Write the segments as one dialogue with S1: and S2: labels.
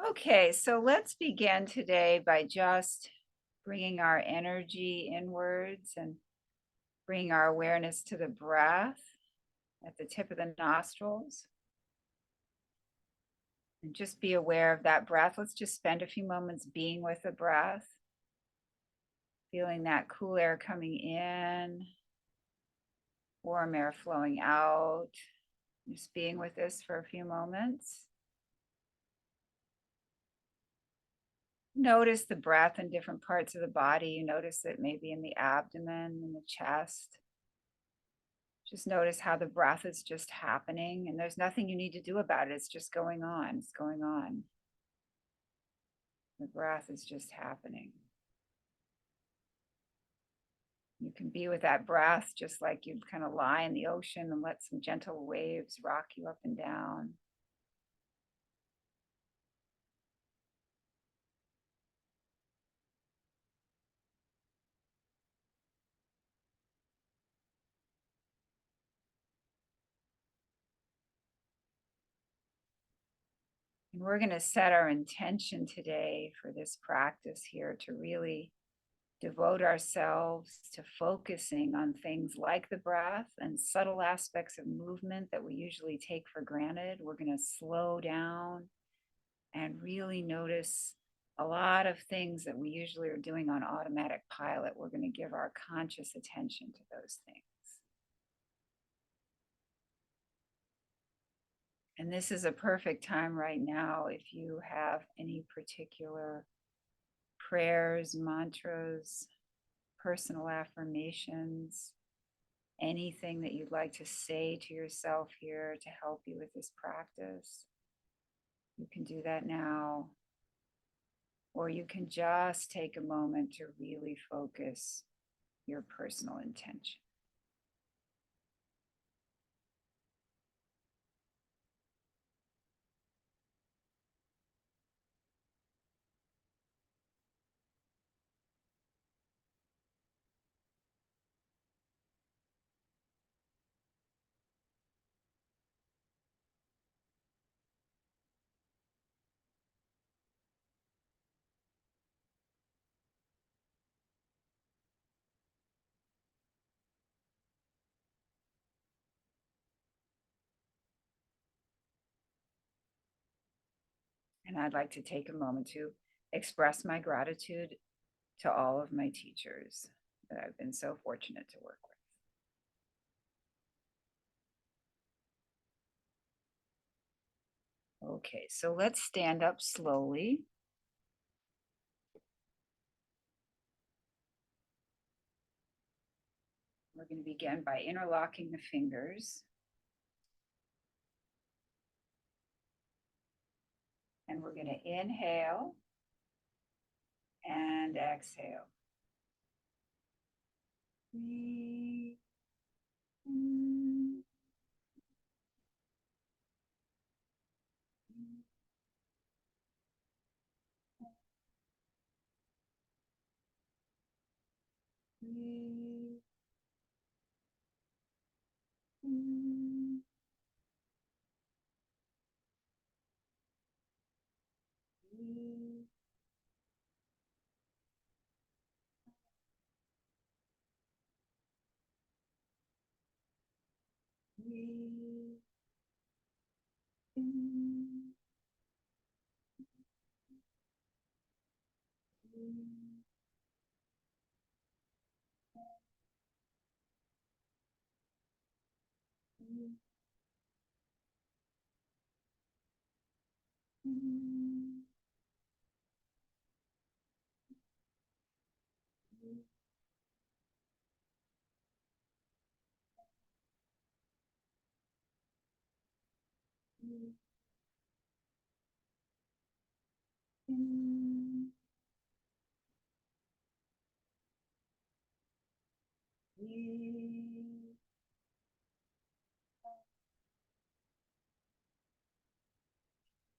S1: Okay, so let's begin today by just bringing our energy inwards and bringing our awareness to the breath at the tip of the nostrils. And just be aware of that breath. Let's just spend a few moments being with the breath, feeling that cool air coming in, warm air flowing out. Just being with this for a few moments. Notice the breath in different parts of the body. You notice it maybe in the abdomen, in the chest. Just notice how the breath is just happening, and there's nothing you need to do about it. It's just going on. It's going on. The breath is just happening. You can be with that breath just like you'd kind of lie in the ocean and let some gentle waves rock you up and down. And we're going to set our intention today for this practice here to really devote ourselves to focusing on things like the breath and subtle aspects of movement that we usually take for granted. We're going to slow down and really notice a lot of things that we usually are doing on automatic pilot. We're going to give our conscious attention to those things. And this is a perfect time right now if you have any particular prayers, mantras, personal affirmations, anything that you'd like to say to yourself here to help you with this practice. You can do that now. Or you can just take a moment to really focus your personal intention. And I'd like to take a moment to express my gratitude to all of my teachers that I've been so fortunate to work with. Okay, so let's stand up slowly. We're going to begin by interlocking the fingers. And we're going to inhale and exhale. Breathe in. Breathe in. Breathe. Breathe in. Breathe. In. In. Breathe.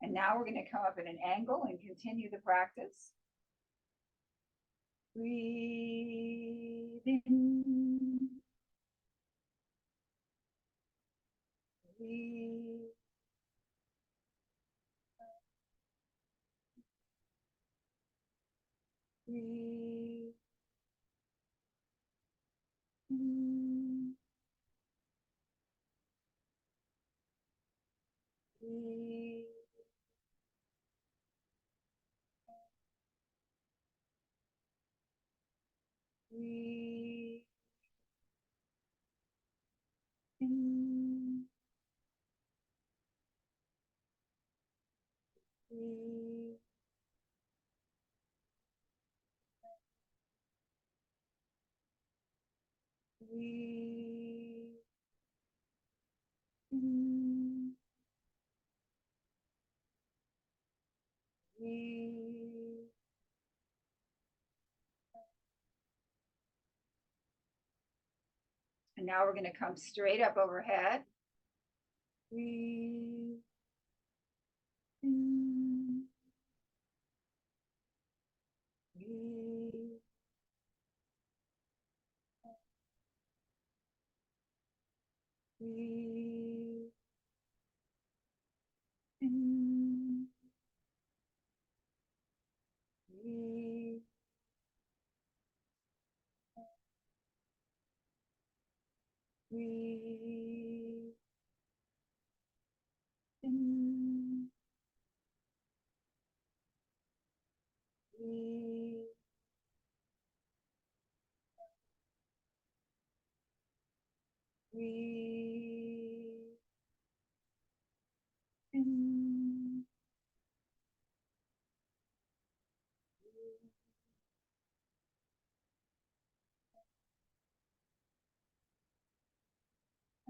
S1: And now we're going to come up at an angle and continue the practice. Breathe in. Breathe. Breathe in. Breathe. Breathe in. Breathe. Breathe in. Breathe. And now we're going to come straight up overhead. Breathe in. Breathe. Breathe in. Breathe. Breathe in. Breathe. Breathe in.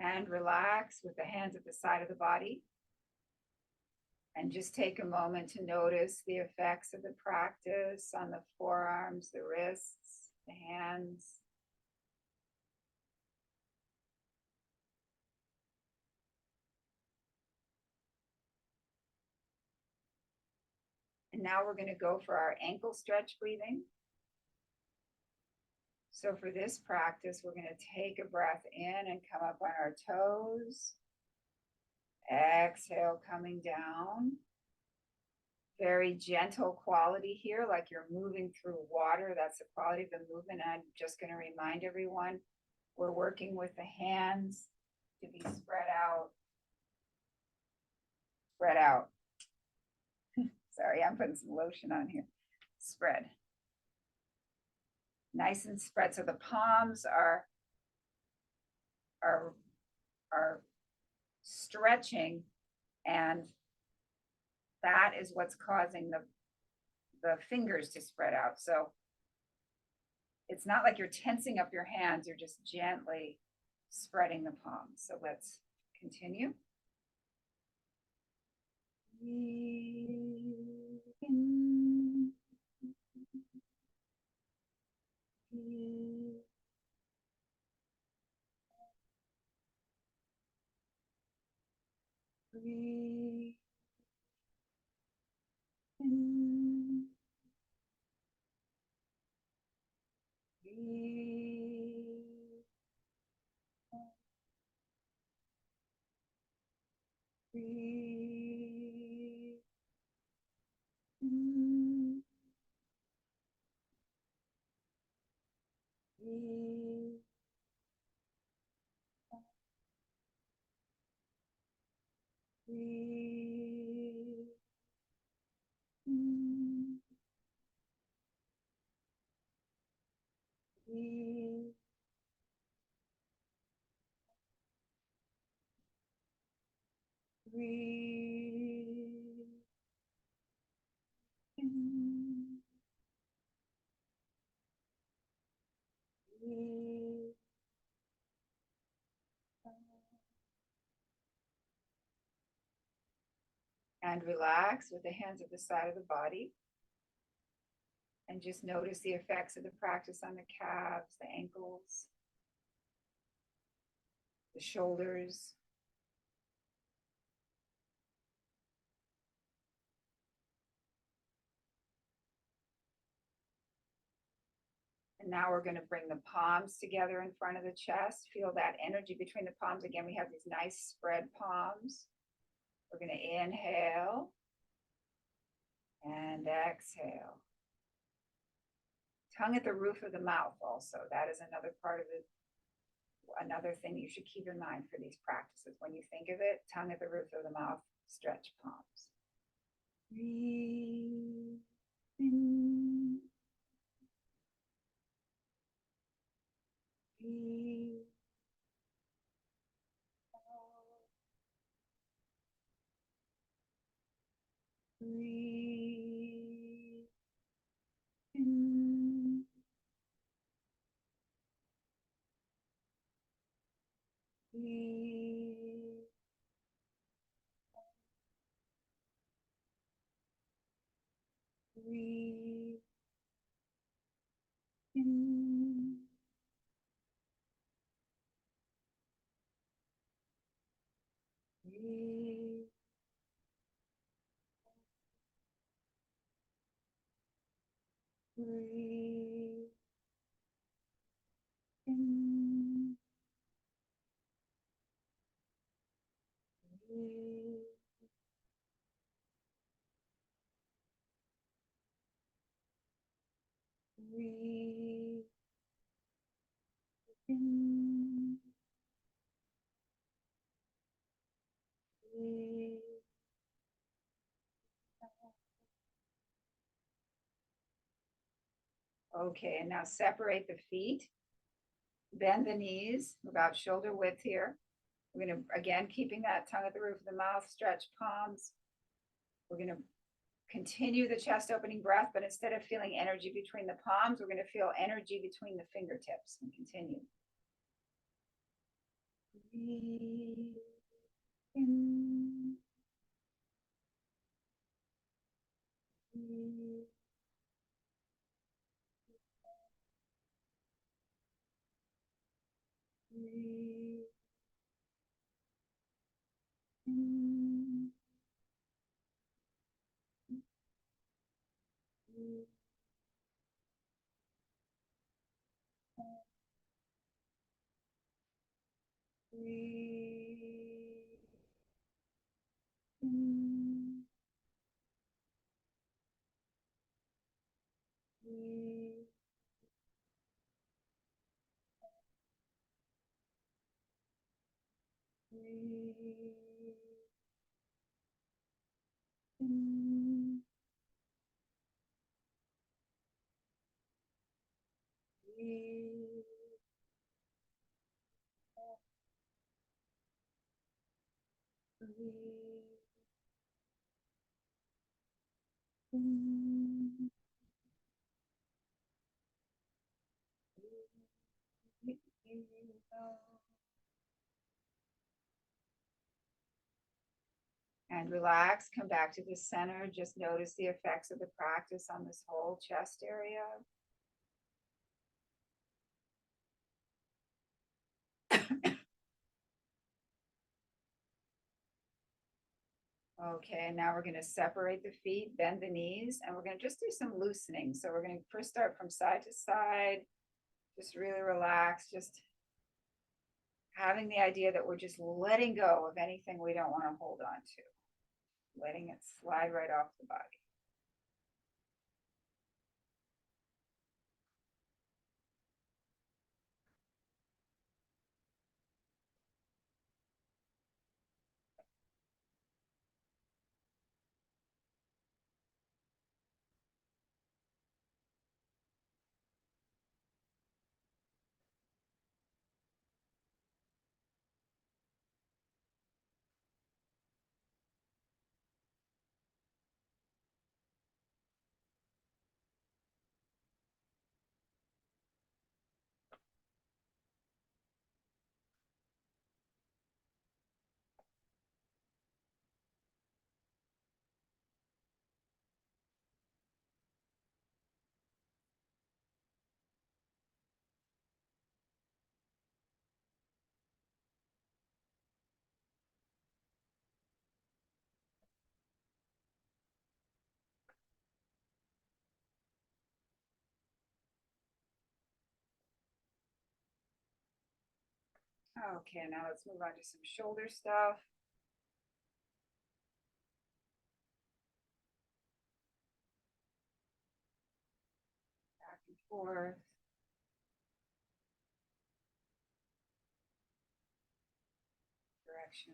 S1: And relax with the hands at the side of the body. And just take a moment to notice the effects of the practice on the forearms, the wrists, the hands. And now we're going to go for our ankle stretch breathing. So for this practice, we're going to take a breath in and come up on our toes. Exhale, coming down. Very gentle quality here, like you're moving through water. That's the quality of the movement. And I'm just going to remind everyone, we're working with the hands to be spread out. Spread out. Sorry, I'm putting some lotion on here. Spread. Nice and spread. So the palms are stretching, and that is what's causing the fingers to spread out. So it's not like you're tensing up your hands, you're just gently spreading the palms. So let's continue. Breathe in. Breathe. Breathe in. Breathe. Breathe in. Breathe. Breathe in. Breathe. Breathe in. Breathe. And relax with the hands at the side of the body. And just notice the effects of the practice on the calves, the ankles, the shoulders. And now we're going to bring the palms together in front of the chest. Feel that energy between the palms. Again, we have these nice spread palms. We're going to inhale and exhale. Tongue at the roof of the mouth also. That is another part of it. Another thing you should keep in mind for these practices. When you think of it, tongue at the roof of the mouth, stretch palms. Breathe in. Breathe out. Breathe in. Breathe. Breathe in. Breathe. Breathe in. Breathe. Breathe in. Breathe out. Okay, and now separate the feet. Bend the knees about shoulder width here. We're going to, again, keeping that tongue at the roof of the mouth, stretch palms. We're going to continue the chest opening breath, but instead of feeling energy between the palms, we're going to feel energy between the fingertips and continue. Breathe in. Breathe. Breathe in. Breathe out. Breathe in. Breathe. Breathe in. Breathe out. Breathe in. Breathe out. And relax, come back to the center. Just notice the effects of the practice on this whole chest area. Okay, now we're going to separate the feet, bend the knees, and we're going to just do some loosening. So we're going to first start from side to side, just really relax, just having the idea that we're just letting go of anything we don't want to hold on to, letting it slide right off the body. Okay, now let's move on to some shoulder stuff. Back and 4th, direction.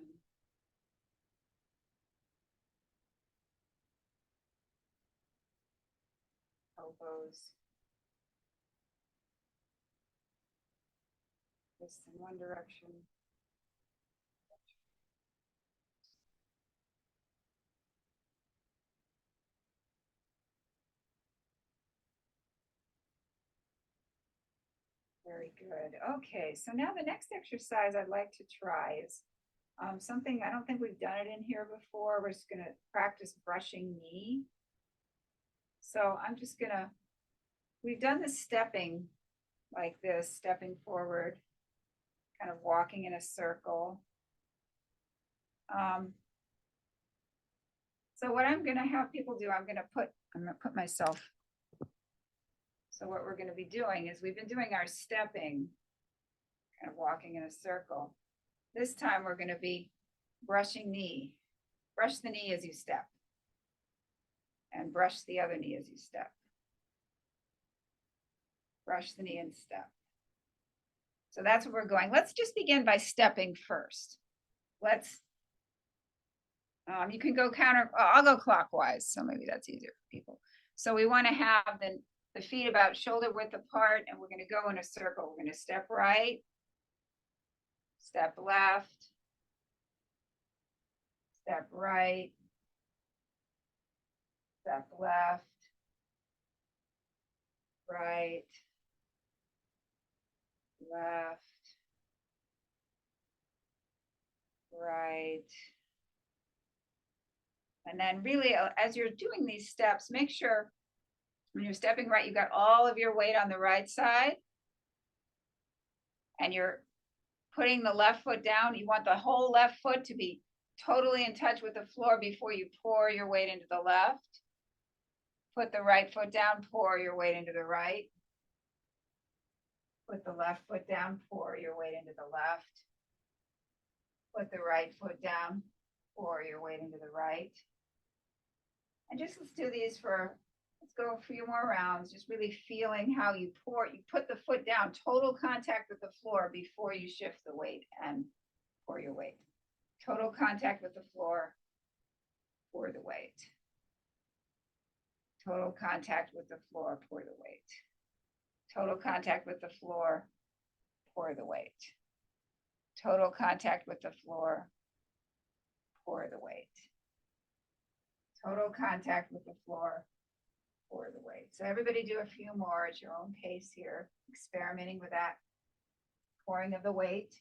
S1: Elbows. Just in one direction. Very good. Okay, so now the next exercise I'd like to try is something I don't think we've done it in here before. We're just going to practice brushing knee. So I'm just going to, we've done the stepping like this, stepping forward, kind of walking in a circle. So what I'm going to have people do, I'm going to put myself. So what we're going to be doing is we've been doing our stepping, kind of walking in a circle. This time we're going to be brushing knee. Brush the knee as you step. And brush the other knee as you step. Brush the knee and step. So that's where we're going. Let's just begin by stepping first. You can go I'll go clockwise, so maybe that's easier for people. So we want to have the feet about shoulder width apart, and we're going to go in a circle. We're going to step right, step left, step right, step left, right, left, right. And then really, as you're doing these steps, make sure when you're stepping right, you've got all of your weight on the right side. And you're putting the left foot down. You want the whole left foot to be totally in touch with the floor before you pour your weight into the left. Put the right foot down, pour your weight into the right. Put the left foot down, pour your weight into the left. Put the right foot down, pour your weight into the right. And just let's do these let's go a few more rounds, just really feeling how you put the foot down, total contact with the floor before you shift the weight and pour your weight. Total contact with the floor, pour the weight. Total contact with the floor, pour the weight. Total contact with the floor, pour the weight. Total contact with the floor, pour the weight. Total contact with the floor, pour the weight. So everybody do a few more at your own pace here, experimenting with that pouring of the weight.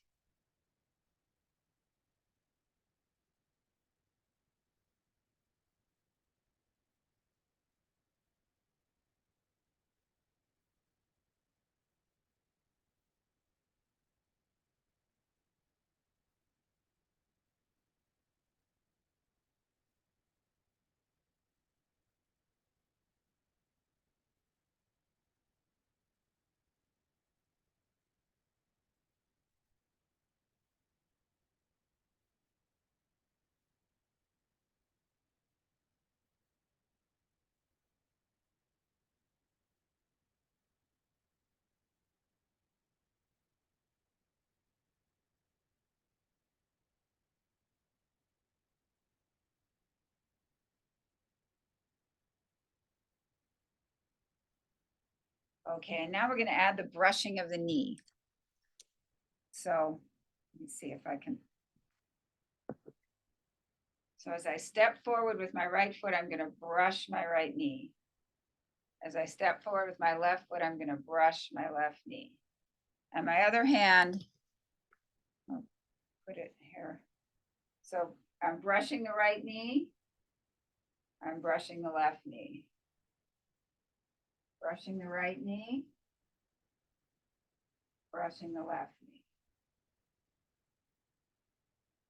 S1: Okay, and now we're going to add the brushing of the knee. So let me see if I can. So as I step forward with my right foot, I'm going to brush my right knee. As I step forward with my left foot, I'm going to brush my left knee. And my other hand, I'll put it here. So I'm brushing the right knee. I'm brushing the left knee. Brushing the right knee. Brushing the left knee.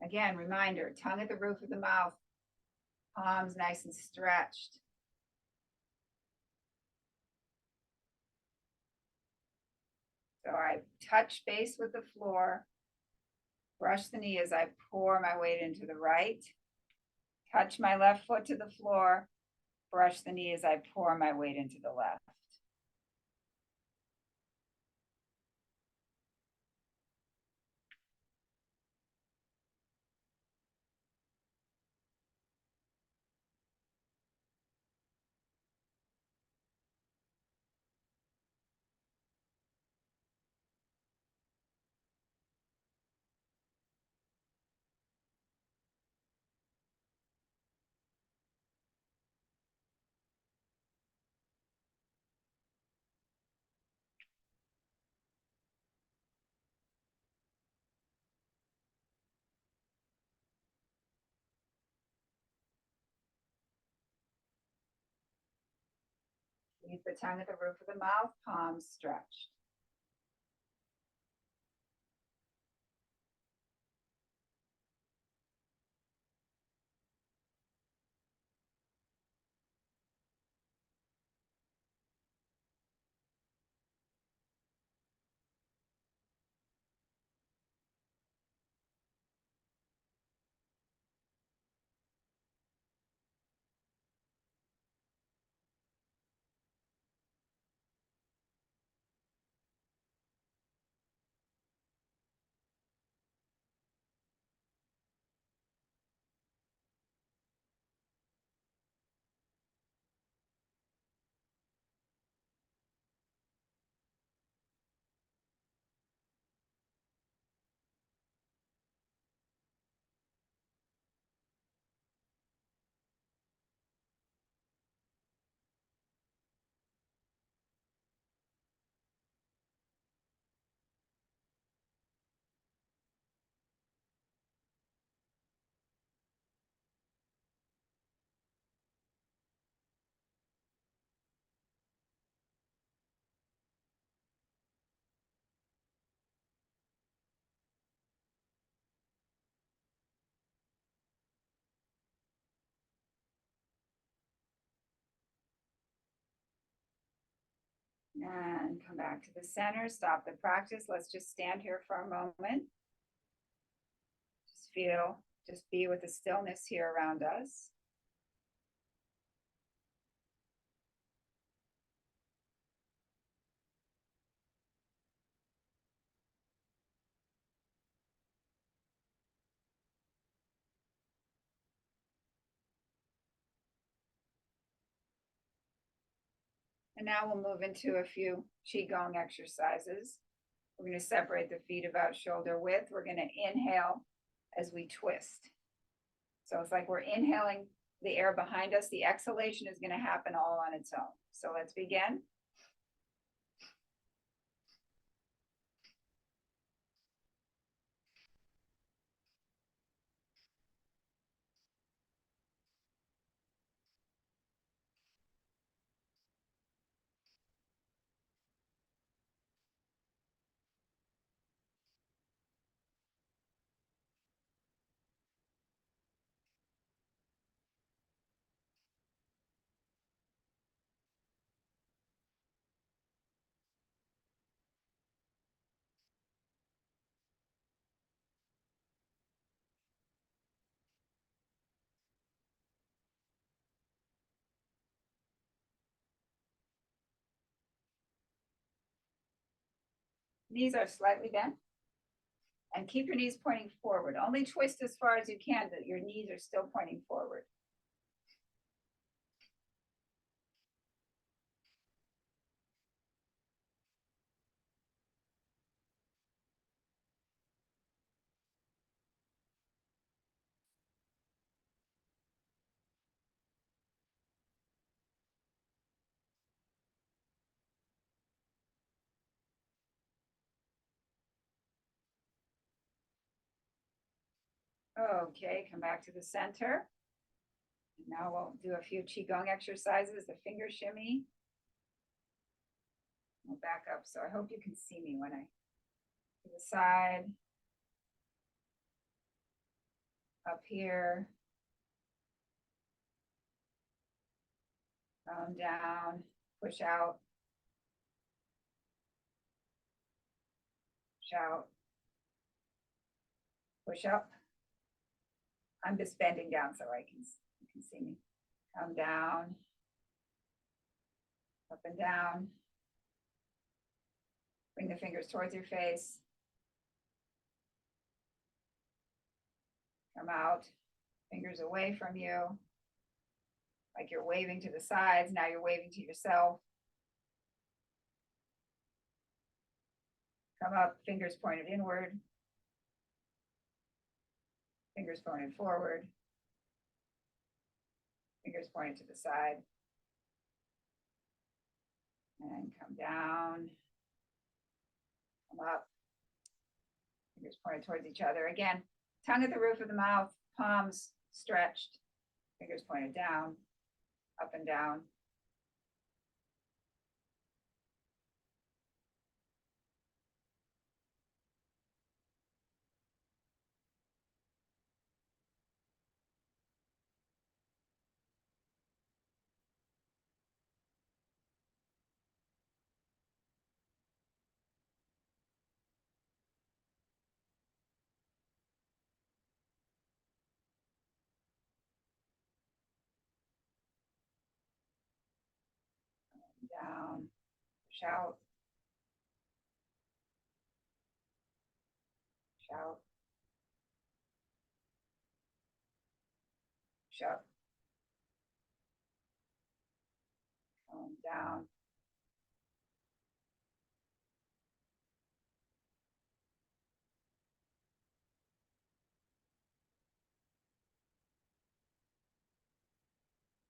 S1: Again, reminder, tongue at the roof of the mouth, palms nice and stretched. So I touch base with the floor, brush the knee as I pour my weight into the right, touch my left foot to the floor, brush the knee as I pour my weight into the left. the tongue at the roof of the mouth, palms stretched. And come back to the center, stop the practice. Let's just stand here for a moment. Just be with the stillness here around us. And now we'll move into a few QiGong exercises. We're going to separate the feet about shoulder width. We're going to inhale as we twist. So it's like we're inhaling the air behind us. The exhalation is going to happen all on its own. So let's begin. Knees are slightly bent. And keep your knees pointing forward. Only twist as far as you can, but your knees are still pointing forward. Okay, come back to the center. And now we'll do a few QiGong exercises, the finger shimmy. We'll back up, so I hope you can see me when I to the side, up here, down, push out, push out, push up. I'm just bending down so you can see me. Come down, up and down. Bring the fingers towards your face. Come out, fingers away from you. Like you're waving to the sides, now you're waving to yourself. Come up, fingers pointed inward. Fingers pointed forward. Fingers pointed to the side. And come down. Come up. Fingers pointed towards each other. Again, tongue at the roof of the mouth, palms stretched. Fingers pointed down, up and down. Shout. Shout. Shout. Calm down.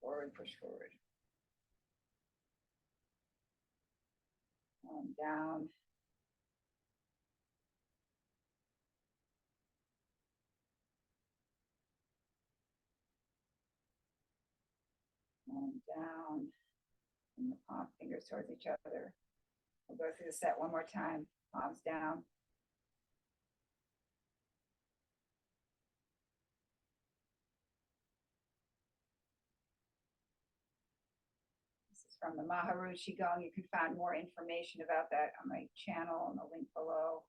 S1: Forward, push forward. Calm down. Calm down. And the palm fingers towards each other. We'll go through the set one more time. Palms down. This is from the Maharu QiGong. You can find more information about that on my channel and the link below.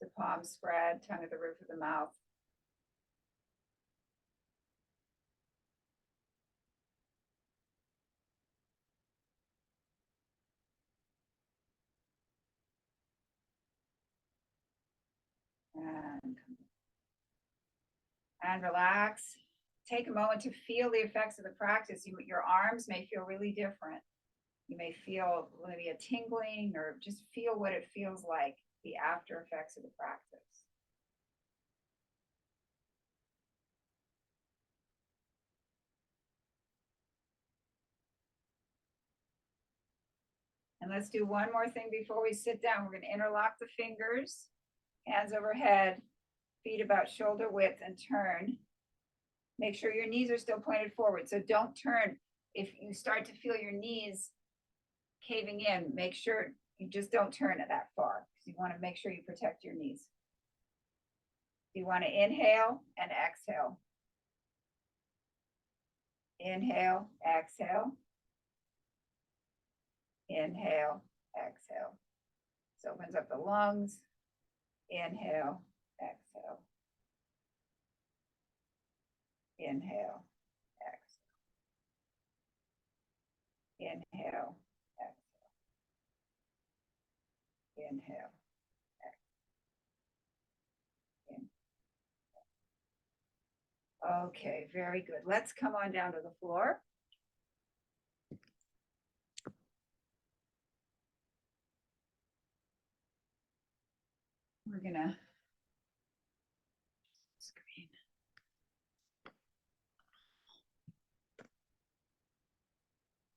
S1: The palms spread, tongue at the roof of the mouth. And relax. Take a moment to feel the effects of the practice. Your arms may feel really different. You may feel maybe a tingling, or just feel what it feels like, the after effects of the practice. And let's do one more thing before we sit down. We're going to interlock the fingers, hands overhead, feet about shoulder width, and turn. Make sure your knees are still pointed forward. So don't turn. If you start to feel your knees caving in, make sure you just don't turn it that far, because you want to make sure you protect your knees. You want to inhale and exhale. Inhale, exhale. Inhale, exhale. So opens up the lungs. Inhale, exhale. Inhale, exhale. Inhale, exhale. Inhale, exhale. Okay, very good. Let's come on down to the floor. We're gonna screen.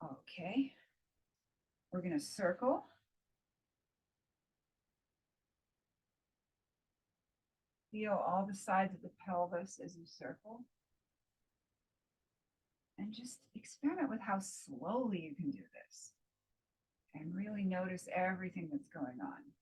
S1: Okay. We're gonna circle. Feel all the sides of the pelvis as you circle. And just experiment with how slowly you can do this. And really notice everything that's going on.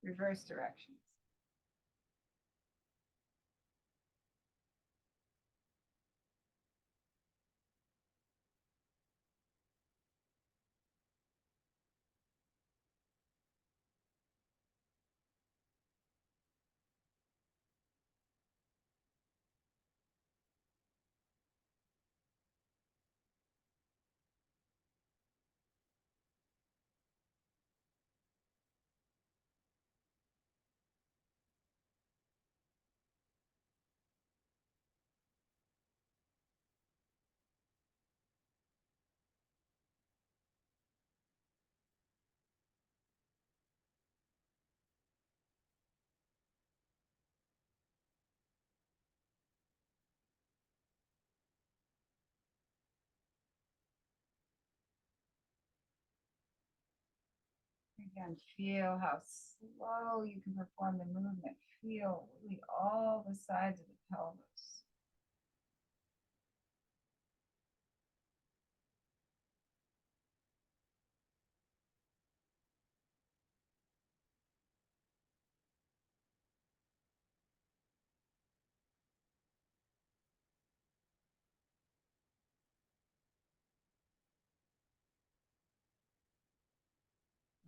S1: Reverse directions. Again, feel how slow you can perform the movement. Feel really all the sides of the pelvis.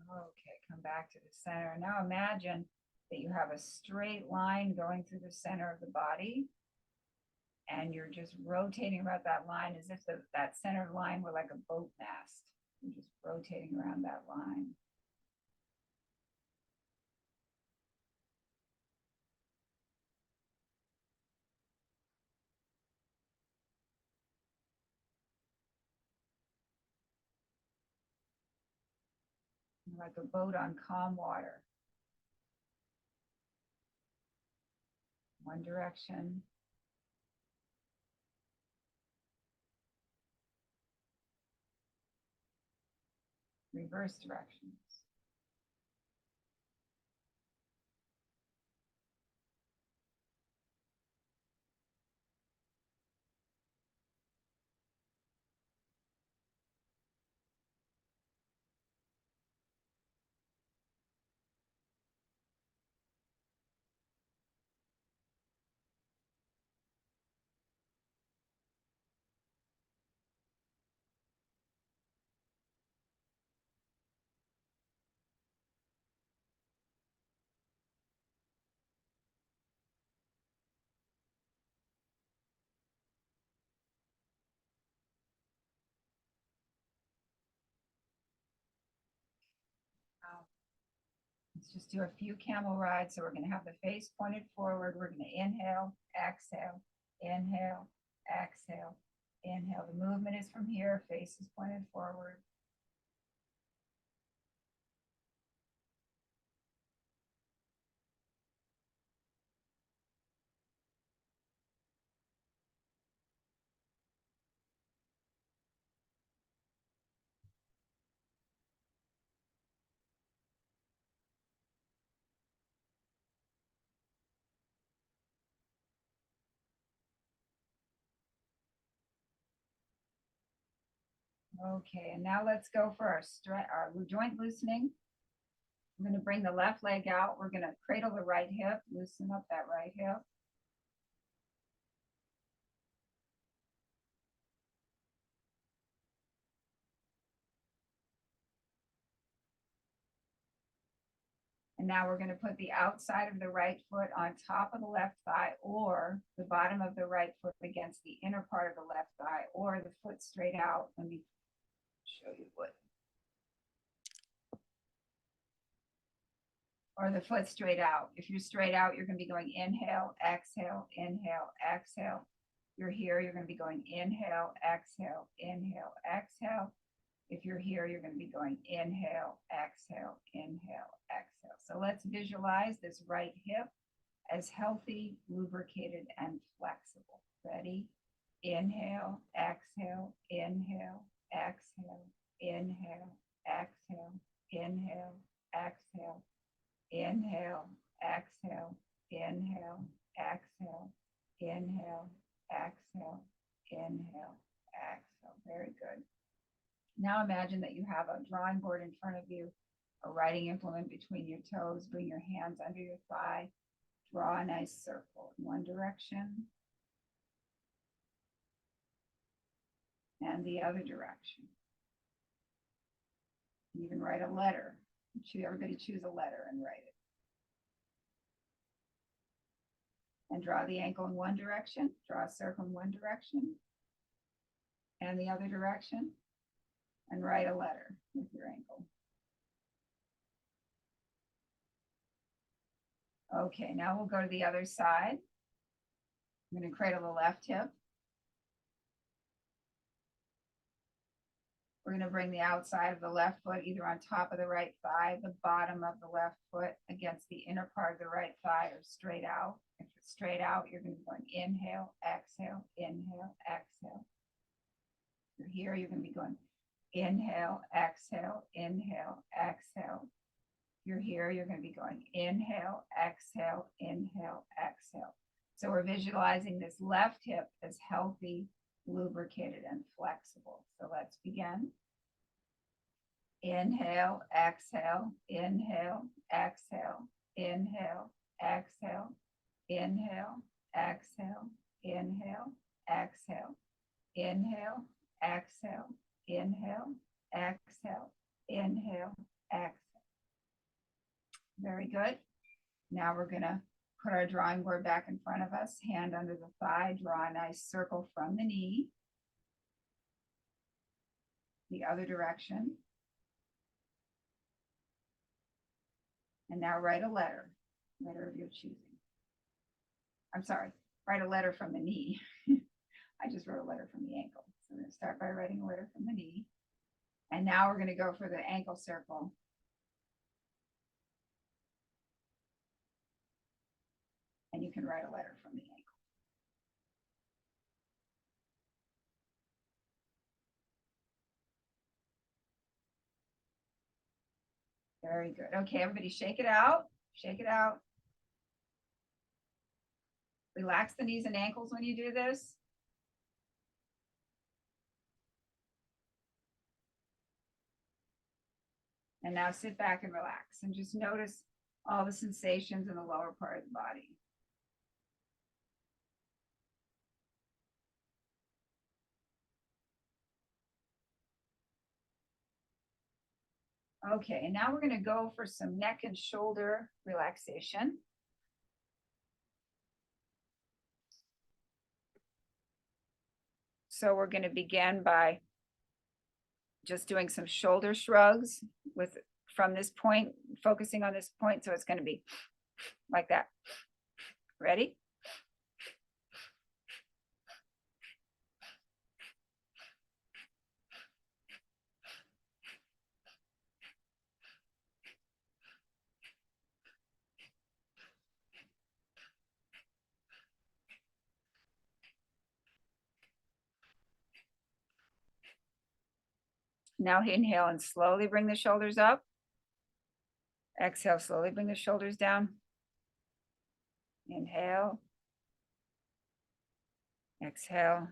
S1: Okay, come back to the center. Now imagine that you have a straight line going through the center of the body, and you're just rotating around that line as if that center line were like a boat mast. You're just rotating around that line. Like a boat on calm water. One direction, reverse directions. Let's just do a few camel rides. So we're going to have the face pointed forward. We're going to inhale, exhale, inhale, exhale, inhale. The movement is from here. Face is pointed forward. Okay, and now let's go for our joint loosening. We're going to bring the left leg out. We're going to cradle the right hip, loosen up that right hip. And now we're going to put the outside of the right foot on top of the left thigh, or the bottom of the right foot against the inner part of the left thigh, or the foot straight out. Let me show you what. Or the foot straight out. If you're straight out, you're going to be going inhale, exhale, inhale, exhale. You're here, you're going to be going inhale, exhale, inhale, exhale. If you're here, you're going to be going inhale, exhale, inhale, exhale. So let's visualize this right hip as healthy, lubricated, and flexible. Ready? Inhale, exhale, inhale, exhale, inhale, exhale, inhale, exhale, inhale, exhale, inhale, exhale, inhale, exhale, inhale, exhale. Very good. Now imagine that you have a drawing board in front of you, a writing implement between your toes. Bring your hands under your thigh. Draw a nice circle in one direction and the other direction. You can write a letter. Everybody choose a letter and write it. And draw the ankle in one direction. Draw a circle in one direction and the other direction. And write a letter with your ankle. Okay, now we'll go to the other side. I'm going to cradle the left hip. We're going to bring the outside of the left foot either on top of the right thigh, the bottom of the left foot against the inner part of the right thigh, or straight out. If it's straight out, you're going to be going inhale, exhale, inhale, exhale. If you're here, you're going to be going inhale, exhale, inhale, exhale. you're here, you're going to be going inhale, exhale, inhale, exhale. So we're visualizing this left hip as healthy, lubricated, and flexible. So let's begin. Inhale, exhale, inhale, exhale, inhale, exhale, inhale, exhale, inhale, exhale, inhale, exhale, inhale, exhale, inhale, exhale. Very good. Now we're going to put our drawing board back in front of us, hand under the thigh, draw a nice circle from the knee, the other direction. And now write a letter of your choosing. I'm sorry, write a letter from the knee. I just wrote a letter from the ankle. So I'm going to start by writing a letter from the knee. And now we're going to go for the ankle circle. And you can write a letter from the ankle. Very good. Okay, everybody shake it out. Shake it out. Relax the knees and ankles when you do this. And now sit back and relax and just notice all the sensations in the lower part of the body. Okay, and now we're going to go for some neck and shoulder relaxation. So we're going to begin by just doing some shoulder shrugs from this point, focusing on this point. So it's going to be like that. Ready? Now inhale and slowly bring the shoulders up. Exhale, slowly bring the shoulders down. Inhale. Exhale.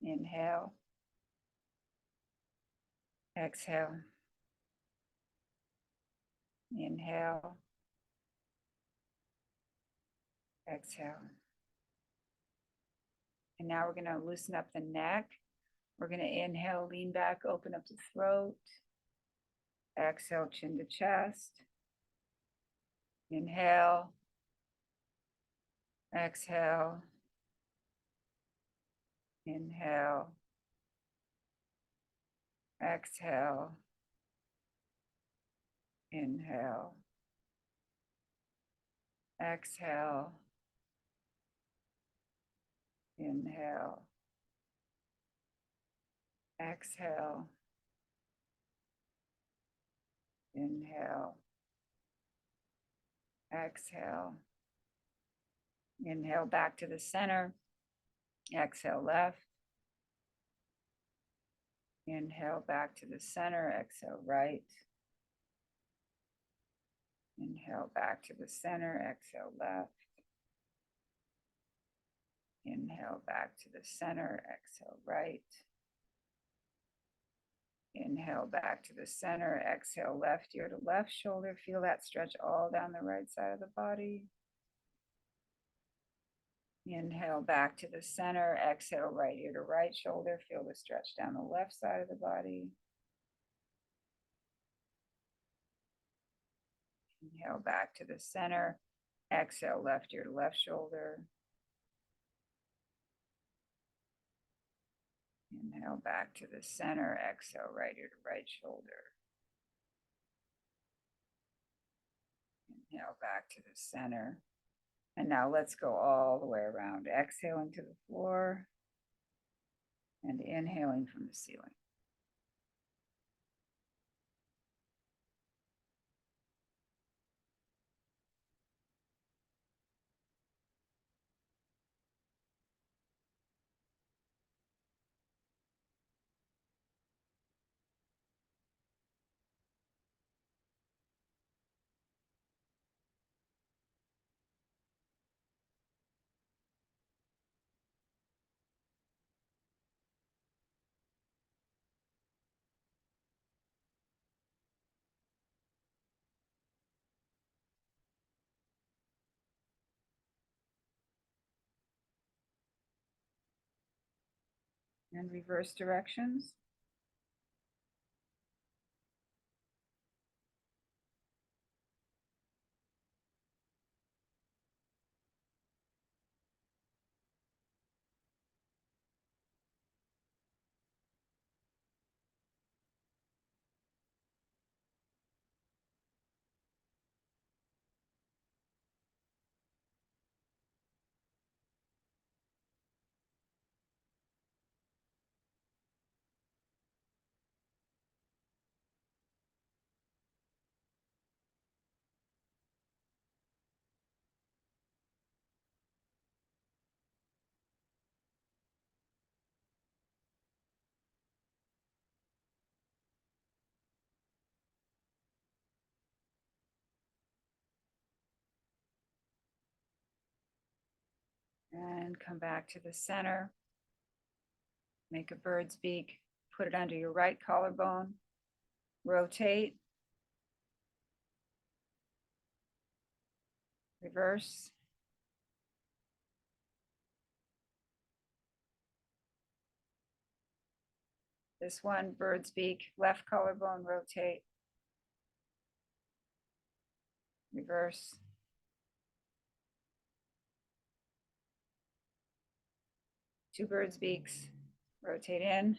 S1: Inhale. Exhale. Inhale. Exhale. And now we're going to loosen up the neck. We're going to inhale, lean back, open up the throat. Exhale, chin to chest. Inhale. Exhale. Inhale. Exhale. Inhale. Exhale. Inhale. Exhale. Inhale. Exhale. Inhale back to the center. Exhale left. Inhale back to the center. Exhale right. Inhale back to the center. Exhale left. Inhale back to the center. Exhale right. Inhale back to the center. Exhale left ear to left shoulder. Feel that stretch all down the right side of the body. Inhale back to the center. Exhale right ear to right shoulder. Feel the stretch down the left side of the body. Inhale back to the center. Exhale left ear to left shoulder. Inhale back to the center. Exhale right ear to right shoulder. Inhale back to the center. And now let's go all the way around. Exhaling to the floor and inhaling from the ceiling. and reverse directions. And come back to the center. Make a bird's beak. Put it under your right collarbone. Rotate. Reverse. This one, bird's beak, left collarbone, rotate. Reverse. Two bird's beaks, rotate in.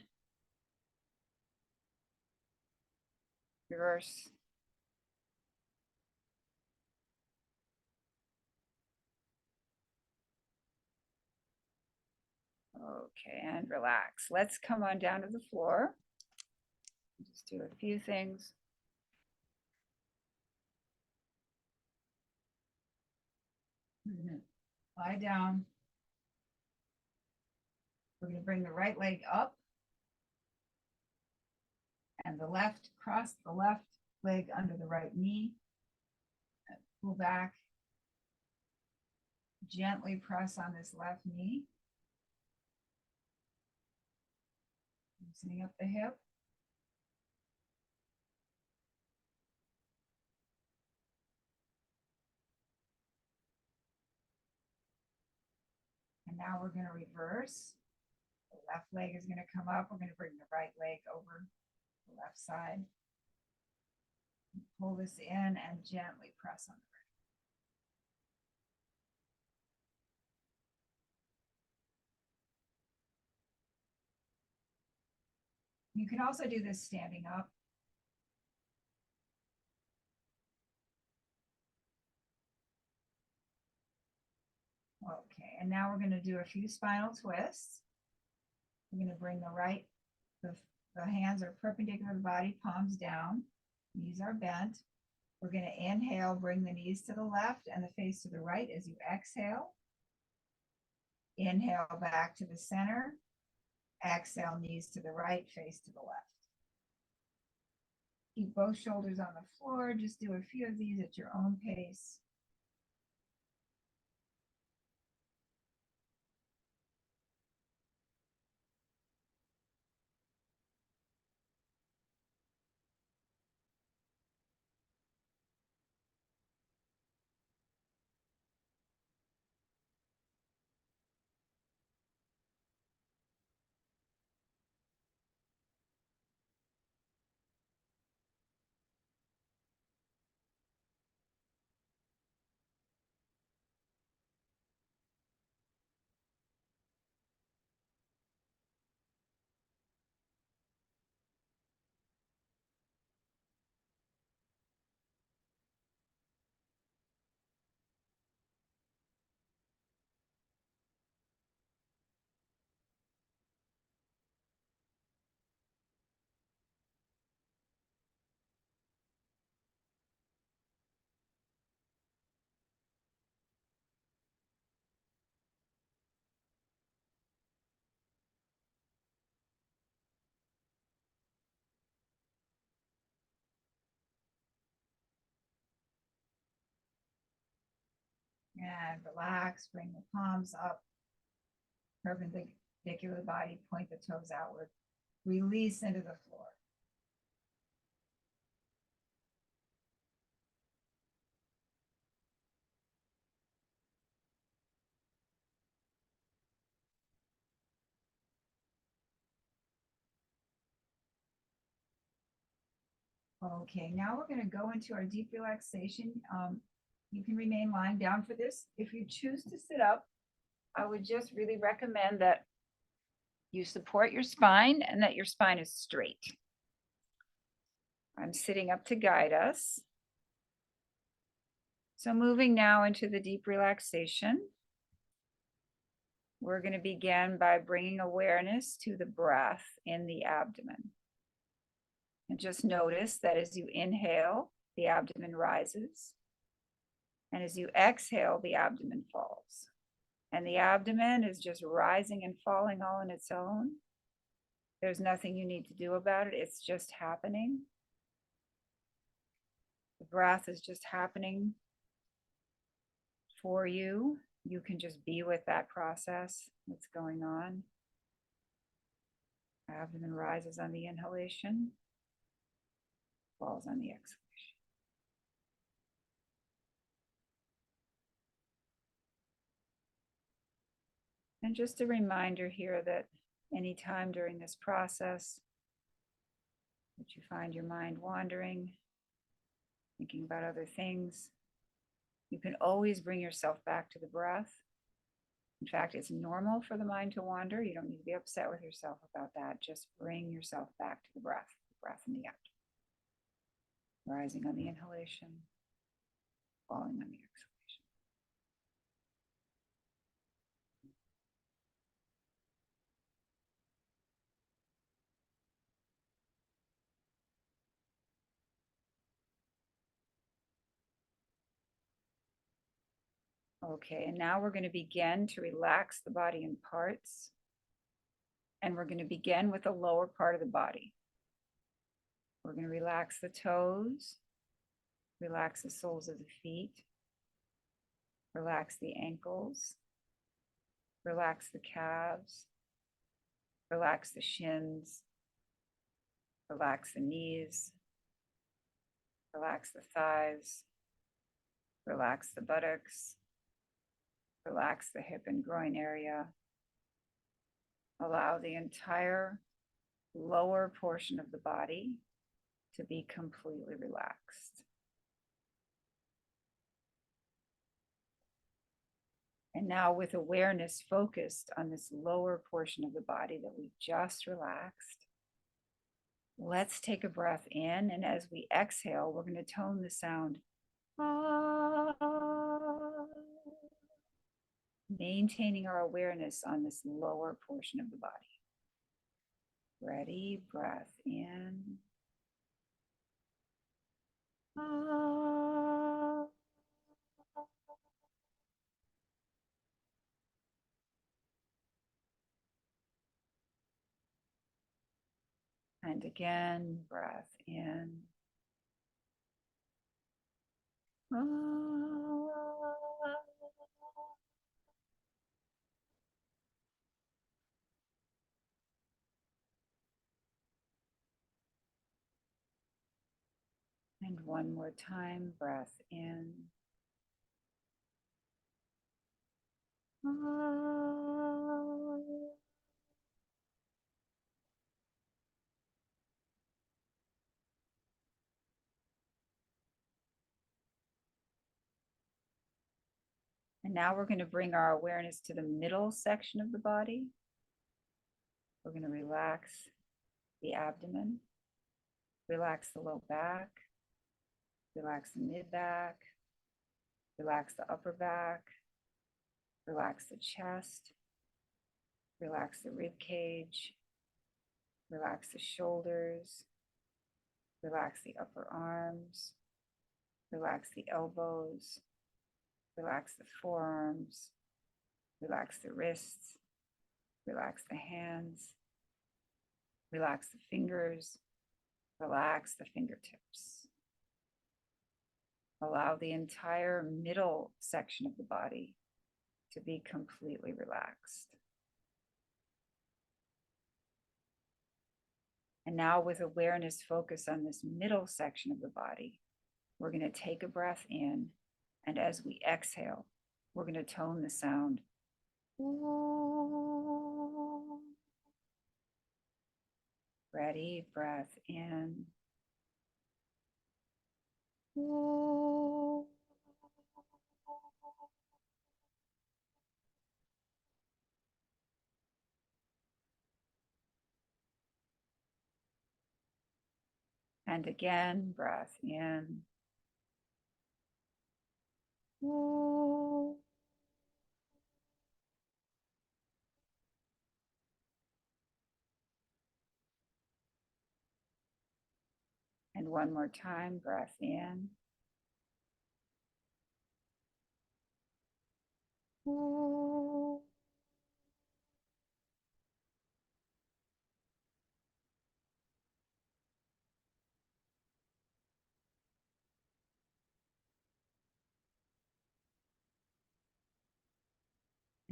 S1: Reverse. Okay, and relax. Let's come on down to the floor. Just do a few things. Lie down. We're going to bring the right leg up and the left, cross the left leg under the right knee. Pull back. Gently press on this left knee. Loosening up the hip. And now we're going to reverse. The left leg is going to come up. We're going to bring the right leg over the left side. Pull this in and gently press on the right. You can also do this standing up. Okay, and now we're going to do a few spinal twists. We're going to bring the hands are perpendicular to the body, palms down, knees are bent. We're going to inhale, bring the knees to the left and the face to the right as you exhale. Inhale back to the center. Exhale, knees to the right, face to the left. Keep both shoulders on the floor. Just do a few of these at your own pace. And relax, bring the palms up, perpendicular to the body, point the toes outward. Release into the floor. Okay, now we're going to go into our deep relaxation. You can remain lying down for this. If you choose to sit up, I would just really recommend that you support your spine and that your spine is straight. I'm sitting up to guide us. So moving now into the deep relaxation, we're going to begin by bringing awareness to the breath in the abdomen. And just notice that as you inhale, the abdomen rises. And as you exhale, the abdomen falls. And the abdomen is just rising and falling all on its own. There's nothing you need to do about it. It's just happening. The breath is just happening for you. You can just be with that process that's going on. Abdomen rises on the inhalation, falls on the exhalation. And just a reminder here that anytime during this process that you find your mind wandering, thinking about other things, you can always bring yourself back to the breath. In fact, it's normal for the mind to wander. You don't need to be upset with yourself about that. Just bring yourself back to the breath in the abdomen. Rising on the inhalation, falling on the exhalation. Okay, and now we're going to begin to relax the body in parts. And we're going to begin with the lower part of the body. We're going to relax the toes, relax the soles of the feet, relax the ankles, relax the calves, relax the shins, relax the knees, relax the thighs, relax the buttocks, relax the hip and groin area. Allow the entire lower portion of the body to be completely relaxed. And now with awareness focused on this lower portion of the body that we just relaxed, let's take a breath in. And as we exhale, we're going to tone the sound. Maintaining our awareness on this lower portion of the body. Ready, breath in. And again, breath in. And one more time, breath in. And now we're going to bring our awareness to the middle section of the body. We're going to relax the abdomen, relax the low back, relax the mid back, relax the upper back, relax the chest, relax the rib cage, relax the shoulders, relax the upper arms, relax the elbows, relax the forearms, relax the wrists, relax the hands, relax the fingers, relax the fingertips. Allow the entire middle section of the body to be completely relaxed. And now with awareness focus on this middle section of the body, we're going to take a breath in, and as we exhale, we're going to tone the sound. Ready, breath in. And again, breath in. And one more time, breath in.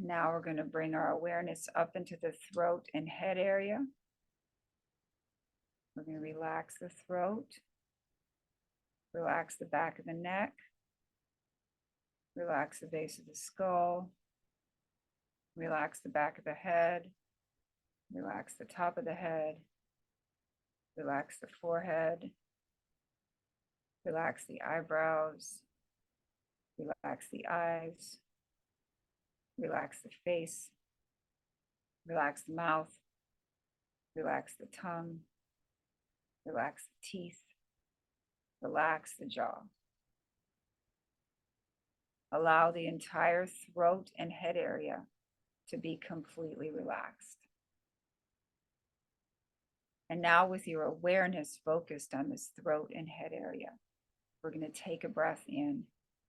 S1: Now we're going to bring our awareness up into the throat and head area. We're going to relax the throat, relax the back of the neck, relax the base of the skull, relax the back of the head, relax the top of the head, relax the forehead, relax the eyebrows, relax the eyes, relax the face, relax the mouth, relax the tongue, relax the teeth, relax the jaw. Allow the entire throat and head area to be completely relaxed. And now with your awareness focused on this throat and head area, we're going to take a breath in.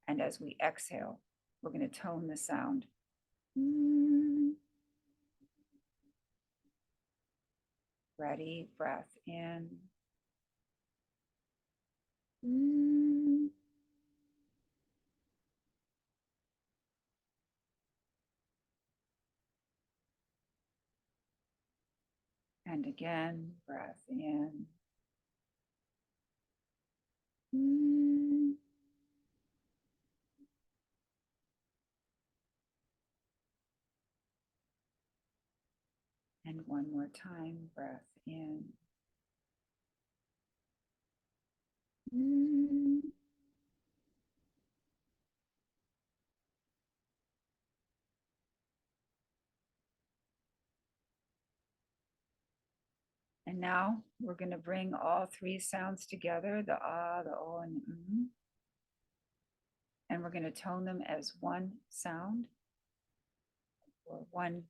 S1: And as we exhale, we're going to tone the sound. Ready, breath in. And again, breath in. And one more time, breath in. And now we're going to bring all three sounds together, the ah, the oh, and the and we're going to tone them as one sound or one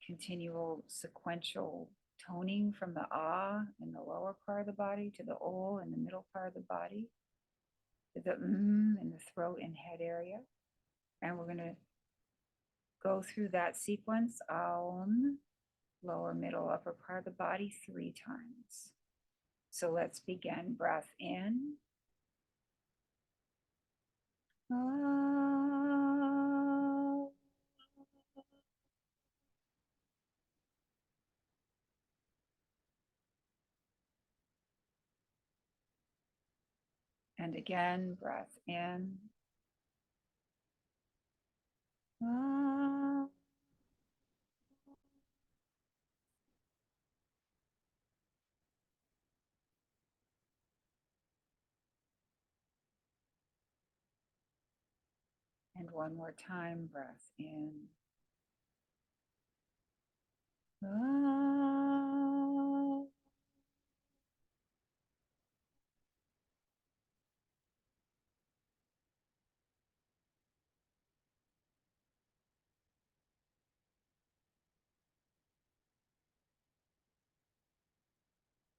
S1: continual sequential toning from the ah in the lower part of the body to the oh in the middle part of the body to the in the throat and head area. And we're going to go through that sequence, aum, lower, middle, upper part of the body 3 times. So let's begin. Breath in. And again, breath in. And one more time, breath in.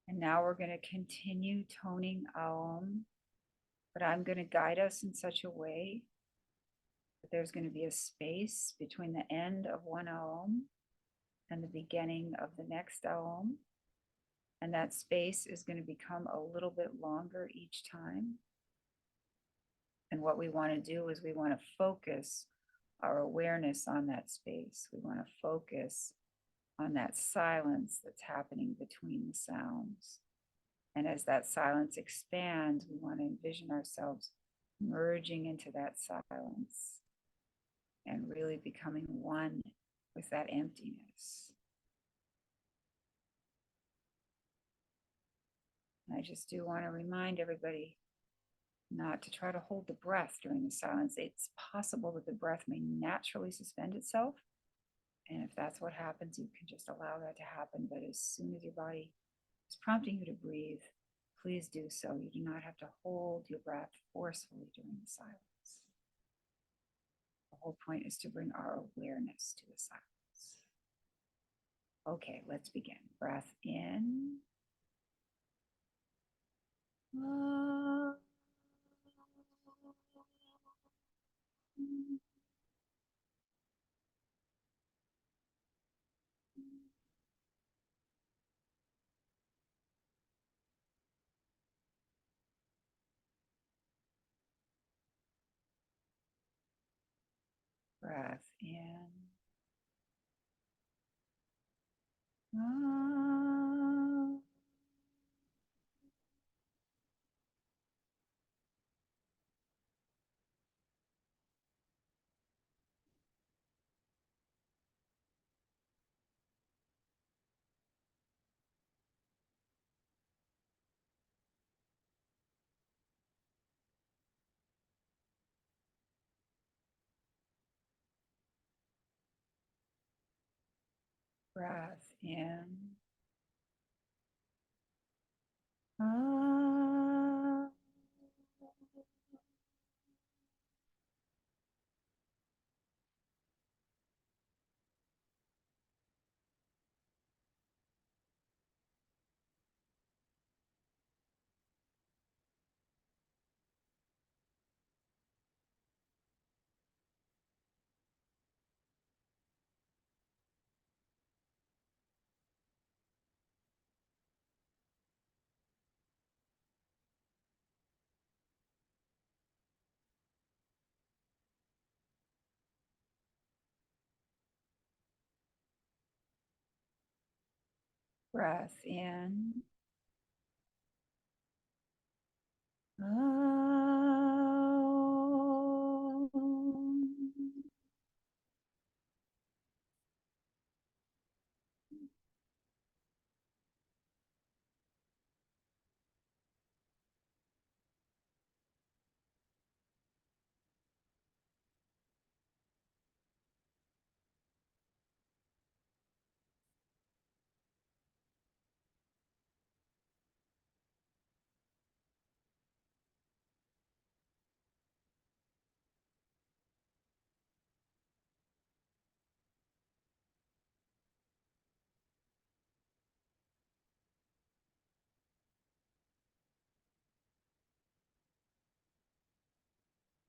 S1: And now we're going to continue toning aum, but I'm going to guide us in such a way that there's going to be a space between the end of one aum and the beginning of the next aum. And that space is going to become a little bit longer each time. And what we want to do is we want to focus our awareness on that space. We want to focus on that silence that's happening between the sounds. And as that silence expands, we want to envision ourselves merging into that silence and really becoming one with that emptiness. I just do want to remind everybody not to try to hold the breath during the silence. It's possible that the breath may naturally suspend itself. And if that's what happens, you can just allow that to happen. But as soon as your body is prompting you to breathe, please do so. You do not have to hold your breath forcefully during the silence. The whole point is to bring our awareness to the silence. Okay, let's begin. Breath in. Breath in. Breath in. Breath in.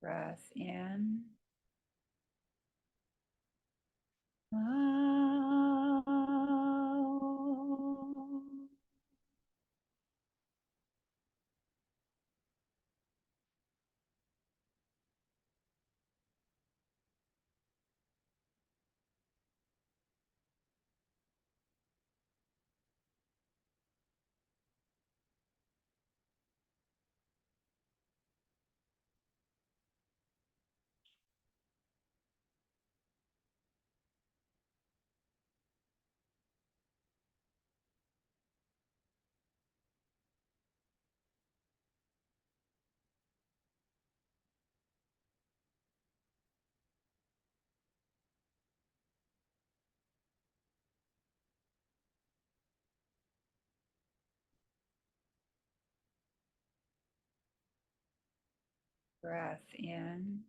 S1: Breath in. Breath in.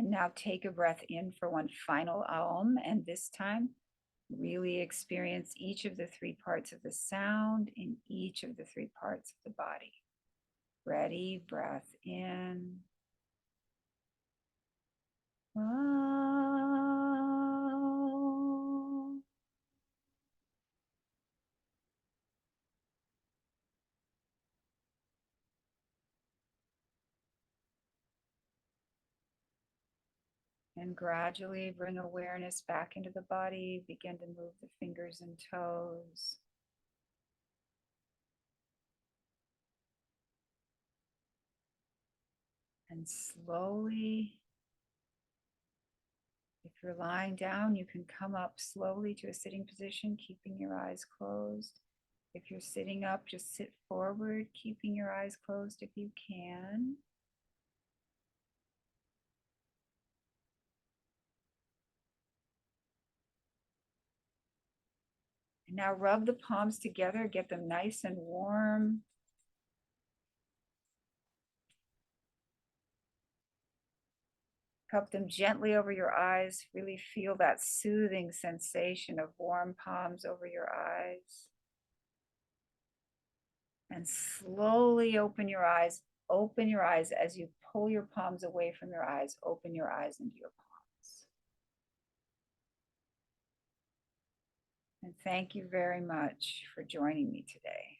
S1: And now take a breath in for one final Aum, and this time really experience each of the three parts of the sound in each of the three parts of the body. Ready, breath in. Aum. And gradually bring awareness back into the body. Begin to move the fingers and toes. And slowly, if you're lying down, you can come up slowly to a sitting position, keeping your eyes closed. If you're sitting up, just sit forward, keeping your eyes closed if you can. And now rub the palms together, get them nice and warm. Cup them gently over your eyes. Really feel that soothing sensation of warm palms over your eyes. And slowly open your eyes. Open your eyes as you pull your palms away from your eyes. Open your eyes into your palms. And thank you very much for joining me today.